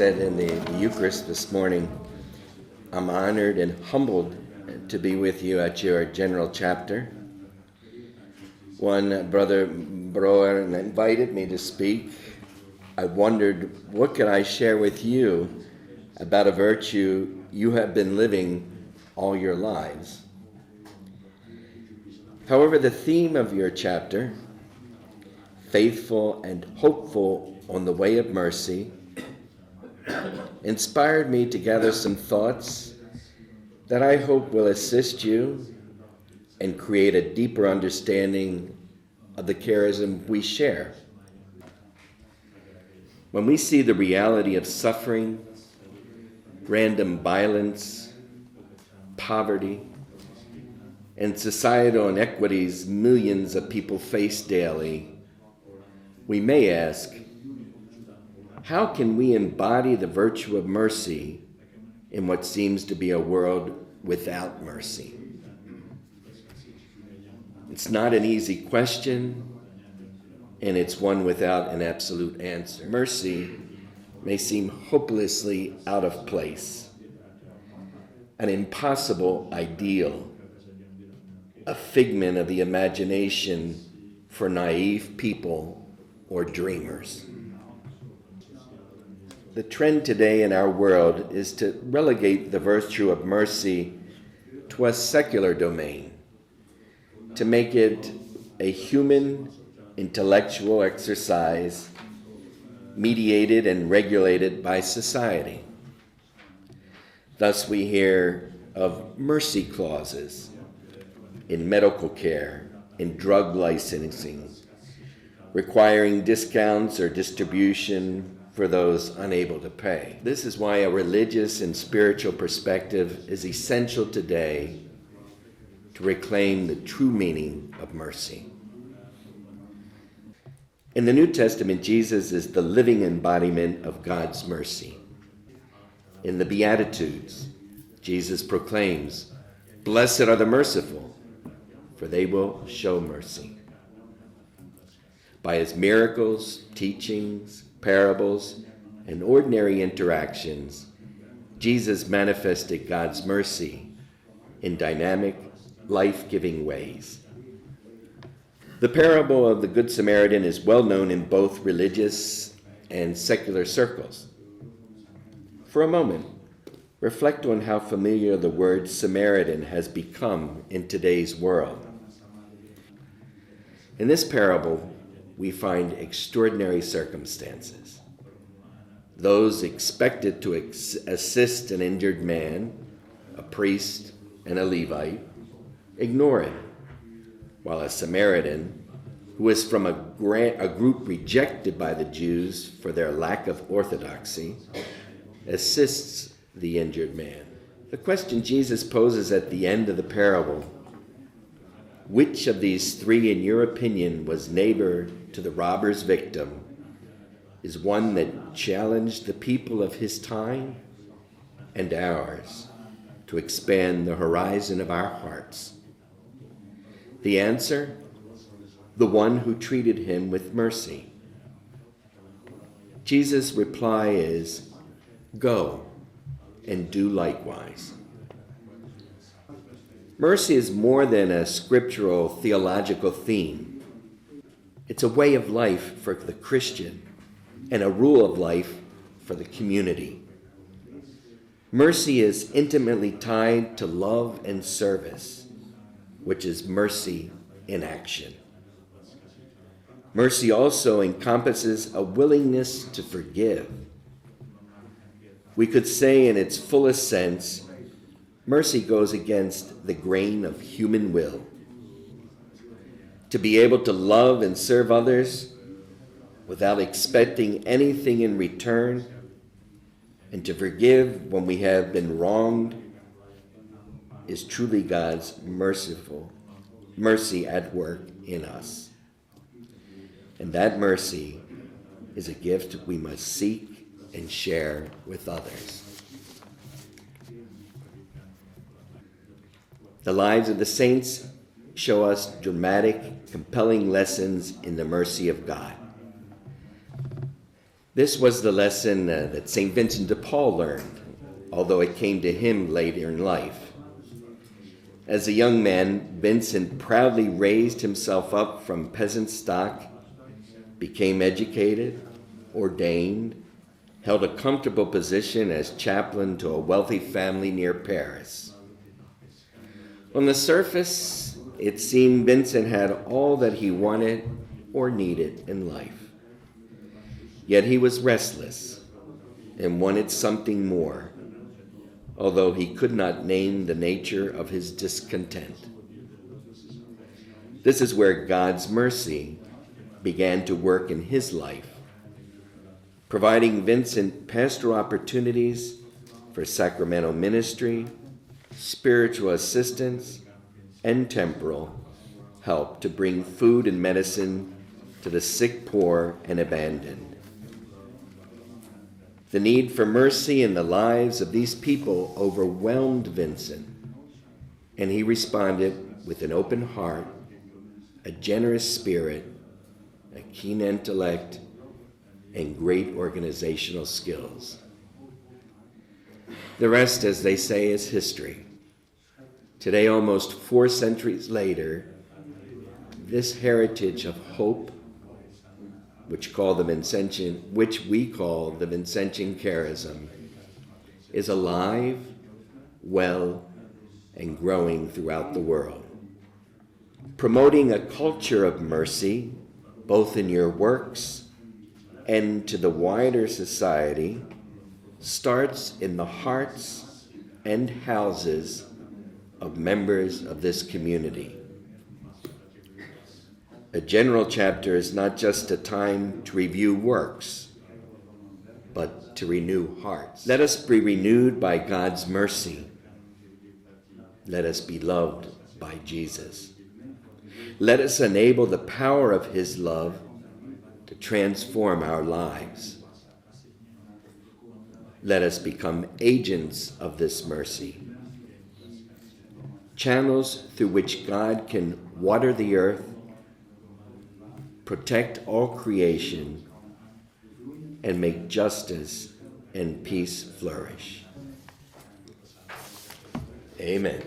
said in the Eucharist this morning, I'm honored and humbled to be with you at your general chapter. One brother Broer invited me to speak. I wondered, what could I share with you about a virtue you have been living all your lives? However, the theme of your chapter, faithful and hopeful on the way of mercy, inspired me to gather some thoughts that I hope will assist you and create a deeper understanding of the charism we share. When we see the reality of suffering, random violence, poverty, and societal inequities millions of people face daily, we may ask, how can we embody the virtue of mercy in what seems to be a world without mercy? It's not an easy question, and it's one without an absolute answer. Mercy may seem hopelessly out of place, an impossible ideal, a figment of the imagination for naive people or dreamers. The trend today in our world is to relegate the virtue of mercy to a secular domain, to make it a human intellectual exercise mediated and regulated by society. Thus we hear of mercy clauses in medical care, in drug licensing, requiring discounts or distribution for those unable to pay. This is why a religious and spiritual perspective is essential today to reclaim the true meaning of mercy. In the New Testament, Jesus is the living embodiment of God's mercy. In the Beatitudes, Jesus proclaims, "Blessed are the merciful, for they will show mercy." By his miracles, teachings, parables, and ordinary interactions, Jesus manifested God's mercy in dynamic, life-giving ways. The parable of the Good Samaritan is well known in both religious and secular circles. For a moment, reflect on how familiar the word Samaritan has become in today's world. In this parable, we find extraordinary circumstances. Those expected to assist an injured man, a priest and a Levite, ignore it, while a Samaritan, who is from a group rejected by the Jews for their lack of orthodoxy, assists the injured man. The question Jesus poses at the end of the parable, which of these three, in your opinion, was neighbor to the robber's victim, is one that challenged the people of his time and ours to expand the horizon of our hearts. The answer, the one who treated him with mercy. Jesus' reply is, "Go and do likewise." Mercy is more than a scriptural theological theme. It's a way of life for the Christian and a rule of life for the community. Mercy is intimately tied to love and service, which is mercy in action. Mercy also encompasses a willingness to forgive. We could say in its fullest sense, mercy goes against the grain of human will. To be able to love and serve others without expecting anything in return, and to forgive when we have been wronged, is truly God's mercy at work in us. And that mercy is a gift we must seek and share with others. The lives of the saints show us dramatic, compelling lessons in the mercy of God. This was the lesson that St. Vincent de Paul learned, although it came to him later in life. As a young man, Vincent proudly raised himself up from peasant stock, became educated, ordained, held a comfortable position as chaplain to a wealthy family near Paris. On the surface, it seemed Vincent had all that he wanted or needed in life. Yet he was restless and wanted something more, although he could not name the nature of his discontent. This is where God's mercy began to work in his life, providing Vincent pastoral opportunities for sacramental ministry, spiritual assistance, and temporal help to bring food and medicine to the sick, poor, and abandoned. The need for mercy in the lives of these people overwhelmed Vincent, and he responded with an open heart, a generous spirit, a keen intellect, and great organizational skills. The rest, as they say, is history. Today, almost 4 centuries later, this heritage of hope, which we call the Vincentian charism, is alive, well, and growing throughout the world. Promoting a culture of mercy, both in your works and to the wider society, starts in the hearts and houses of members of this community. A general chapter is not just a time to review works, but to renew hearts. Let us be renewed by God's mercy. Let us be loved by Jesus. Let us enable the power of his love to transform our lives. Let us become agents of this mercy, channels through which God can water the earth, protect all creation, and make justice and peace flourish. Amen.